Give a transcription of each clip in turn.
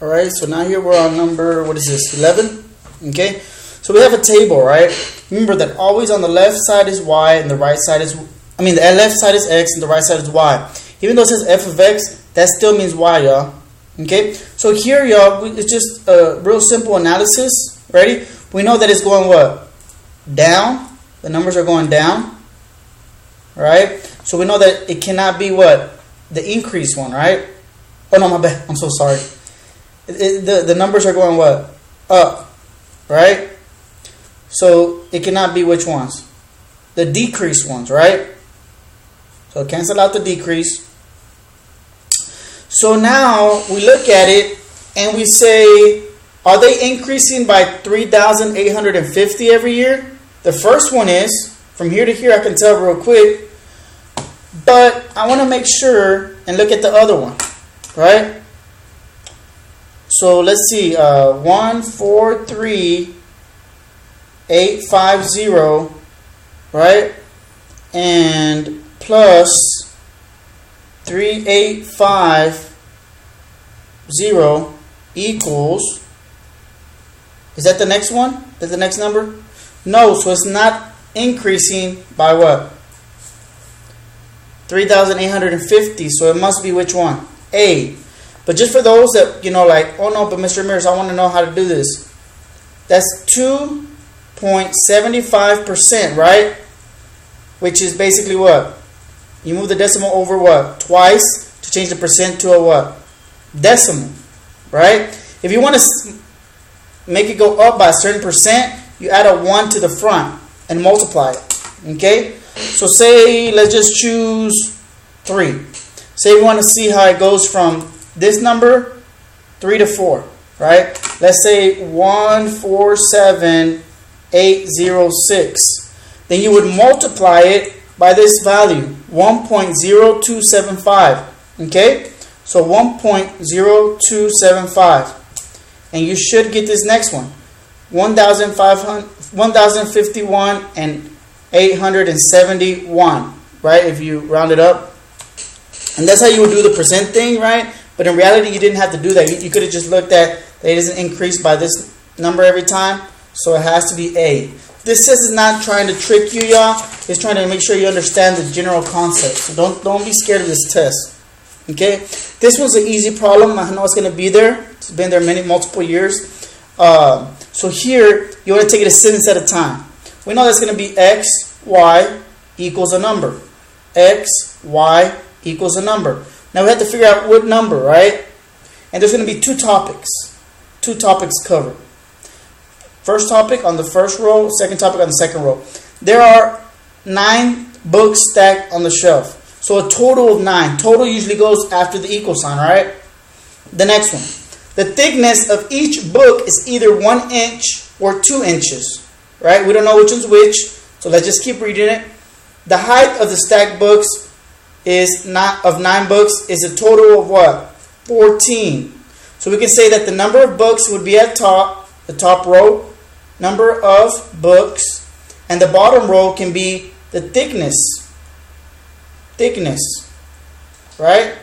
Alright, so now here we're on number, what is this, 11? Okay, so we have a table, right? Remember that always on the left side is y and the right side is, the left side is x and the right side is y. Even though it says f of x, that still means y, y'all. Okay, so here, y'all, it's just a real simple analysis. Ready? We know that it's going what? Down. The numbers are going down. Right? So we know that it cannot be what? The increased one, right? Oh, no, my bad. I'm so sorry. The numbers are going what? Up. Right? So it cannot be which ones? The decreased ones, right? So cancel out the decrease. So now we look at it and we say, are they increasing by 3,850 every year? The first one is. From here to here I can tell real quick. But I want to make sure and look at the other one. Right? So let's see. 143,850. Right? And plus 3,850 equals, is that the next one? Is the next number? No, so it's not increasing by what? 3,850. So it must be which one? A. But just for those that, like, oh no, but Mr. Ramirez, I want to know how to do this. That's 2.75%, right? Which is basically what? You move the decimal over what? Twice to change the percent to a what? Decimal, right? If you want to make it go up by a certain percent, you add a 1 to the front and multiply it. Okay? So say, let's just choose 3. Say we want to see how it goes from this number, 3 to 4, right? Let's say 147,806. Then you would multiply it by this value, 1.0275. Okay? So 1.0275. And you should get this next one. 1,051 and 871. Right? If you round it up. And that's how you would do the percent thing, right? But in reality, you didn't have to do that. You could have just looked at that it doesn't increase by this number every time. So it has to be A. This test is not trying to trick you, y'all. It's trying to make sure you understand the general concept. So don't be scared of this test. Okay? This one's an easy problem. I know it's going to be there. It's been there multiple years. So here, you want to take it a sentence at a time. We know that's going to be x, y equals a number. X, y equals a number. Now we have to figure out what number, right? And there's going to be two topics. Two topics covered. First topic on the first row, second topic on the second row. There are 9 books stacked on the shelf. So a total of 9. Total usually goes after the equal sign, right? The next one. The thickness of each book is either 1 inch or 2 inches, right? We don't know which one's which, so let's just keep reading it. The height of the stacked books is of 9 books is a total of what? 14. So we can say that the number of books would be at top, the top row, number of books, and the bottom row can be the thickness. Thickness. Right?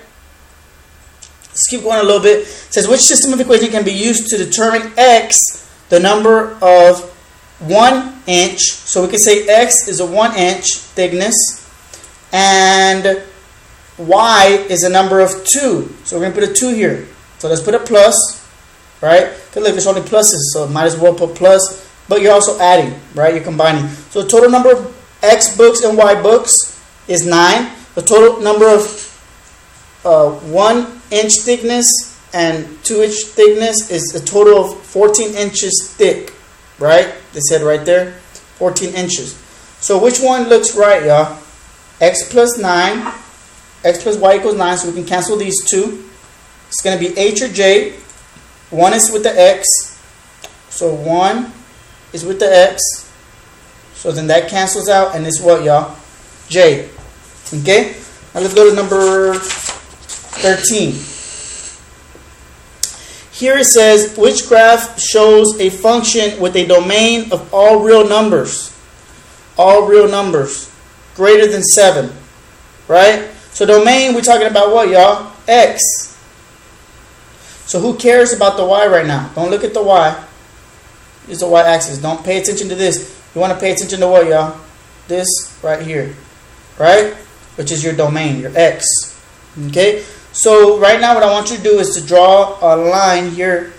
Let's keep going a little bit. It says, which system of equation can be used to determine x, the number of 1 inch? So we can say x is a 1 inch thickness, and y is a number of 2. So we're going to put a 2 here. So let's put a plus, right? Because look, there's only pluses, so might as well put plus. But you're also adding, right? You're combining. So the total number of x books and y books is 9. The total number of 1 inch thickness and 2 inch thickness is a total of 14 inches thick, right? They said right there, 14 inches. So which one looks right, y'all? X plus 9, x plus y equals 9, so we can cancel these two. It's going to be H or J. 1 is with the x, so 1 is with the x. So then that cancels out, and it's what, y'all? J. Okay? Now let's go to number 13. Here it says, which graph shows a function with a domain of all real numbers? All real numbers greater than 7. Right? So domain, we're talking about what, y'all? X. So who cares about the y right now? Don't look at the y. Use the y-axis. Don't pay attention to this. You want to pay attention to what, y'all? This right here. Right? Which is your domain, your x. Okay? So right now what I want you to do is to draw a line here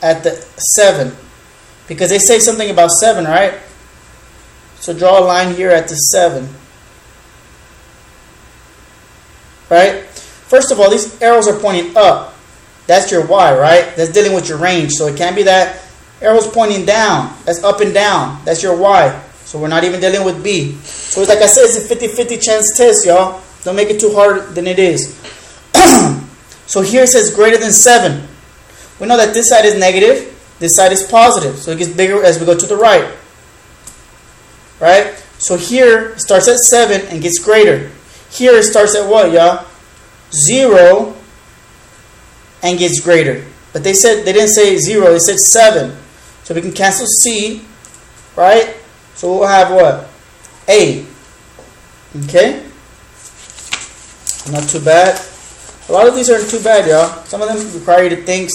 at the 7. Because they say something about 7, right? So draw a line here at the 7. Right? First of all, these arrows are pointing up. That's your y, right? That's dealing with your range. So it can't be that. Arrows pointing down. That's up and down. That's your y. So we're not even dealing with b. So it's like I said, it's a 50-50 chance test, y'all. Don't make it too hard than it is. So here it says greater than 7. We know that this side is negative. This side is positive. So it gets bigger as we go to the right. Right? So here it starts at 7 and gets greater. Here it starts at what, y'all? 0 and gets greater. But they didn't say 0, they said 7. So we can cancel C, right? So we'll have what? A. Okay? Not too bad. A lot of these aren't too bad, y'all. Some of them require you to think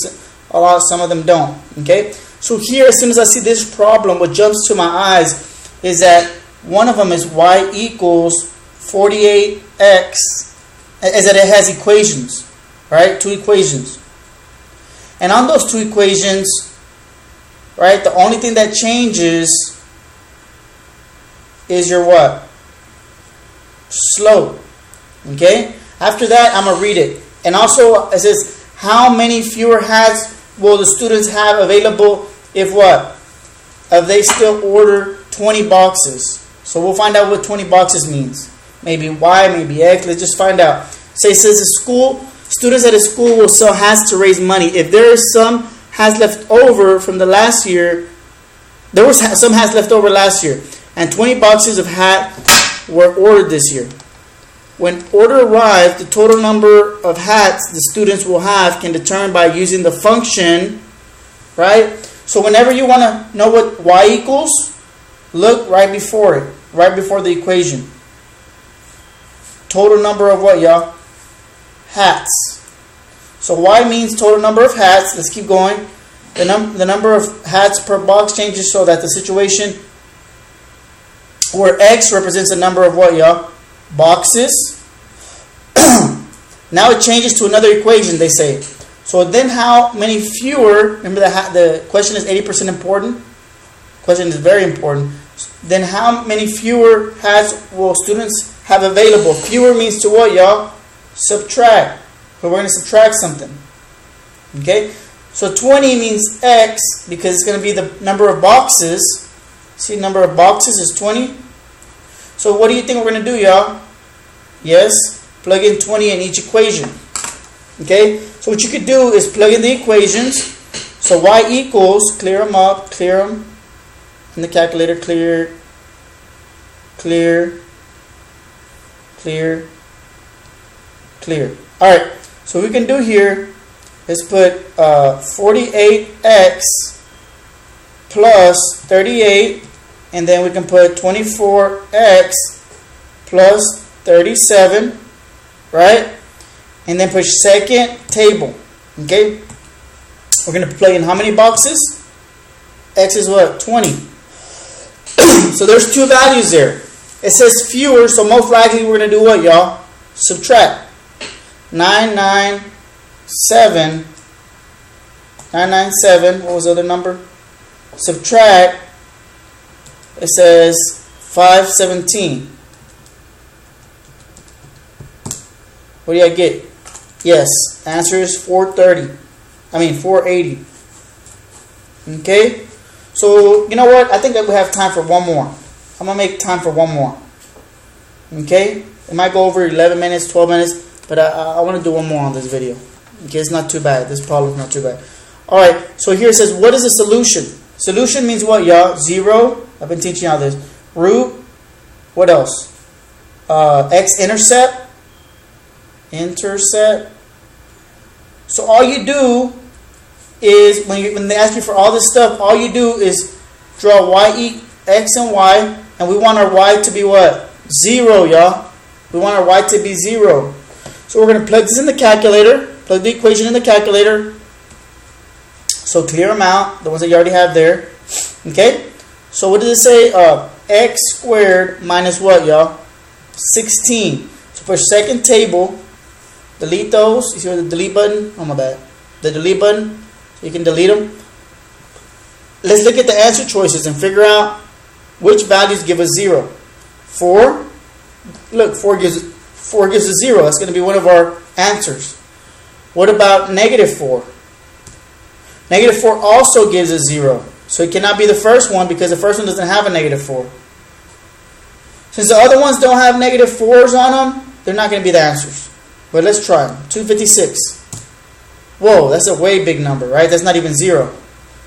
a lot, some of them don't. Okay? So here, as soon as I see this problem, what jumps to my eyes is that one of them is y equals 48x, is that it has equations, right? 2 equations. And on those 2 equations, right, the only thing that changes is your what? Slope. Okay? After that, I'm going to read it. And also, it says, how many fewer hats will the students have available if what? If they still order 20 boxes. So we'll find out what 20 boxes means. Maybe Y, maybe X. Let's just find out. Say it says students at a school will sell hats to raise money. If there is some hats left over from the last year, there was some hats left over last year, and 20 boxes of hats were ordered this year. When order arrives, the total number of hats the students will have can determine by using the function, right? So whenever you want to know what y equals, look right before it, right before the equation. Total number of what, y'all? Hats. So y means total number of hats. Let's keep going. The number of hats per box changes so that the situation where x represents the number of what, y'all? Boxes. Now it changes to another equation, they say. So then how many fewer, remember the question is 80% important? Question is very important. Then how many fewer hats will students have available? Fewer means to what, y'all? Subtract. So we're going to subtract something. Okay? So 20 means x because it's going to be the number of boxes. See, number of boxes is 20. So what do you think we're going to do, y'all? Yes, plug in 20 in each equation. Okay? So what you could do is plug in the equations. So y equals, clear them up, clear them in the calculator, clear. Alright, so we can do here is put 48x plus 38, and then we can put 24x plus 37, right? And then push second table. Okay? We're going to plug in how many boxes? X is what? 20. So there's 2 values there. It says fewer, so most likely we're going to do what, y'all? Subtract. 997. What was the other number? Subtract. It says 517. What do I get? Yes, the answer is 480. Okay? So, you know what? I think that we have time for one more. I'm going to make time for one more. Okay? It might go over 11 minutes, 12 minutes, but I want to do one more on this video. Okay, it's not too bad. This problem is not too bad. Alright, so here it says, what is a solution? Solution means what, y'all? 0. I've been teaching y'all this. Root. What else? X-intercept. Intercept. So all you do is, when they ask you for all this stuff, all you do is draw x and y, and we want our y to be what? 0, y'all. We want our y to be 0. So we're going to plug this in the calculator, plug the equation in the calculator, So clear them out, the ones that you already have there. Okay? So what does it say? X squared minus what, y'all? 16. So for second table, delete those. You see where the delete button? Oh, my bad. The delete button. So you can delete them. Let's look at the answer choices and figure out which values give us 0. 4. Look, 4 gives us 0. That's going to be one of our answers. What about negative 4? Negative 4 also gives us 0. So it cannot be the first one because the first one doesn't have a negative 4. Since the other ones don't have negative 4s on them, they're not going to be the answers. But let's try them. 256. Whoa, that's a way big number, right? That's not even 0.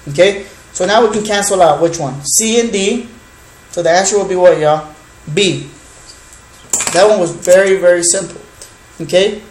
Okay? So now we can cancel out which one? C and D. So the answer will be what, y'all? B. That one was very, very simple. Okay?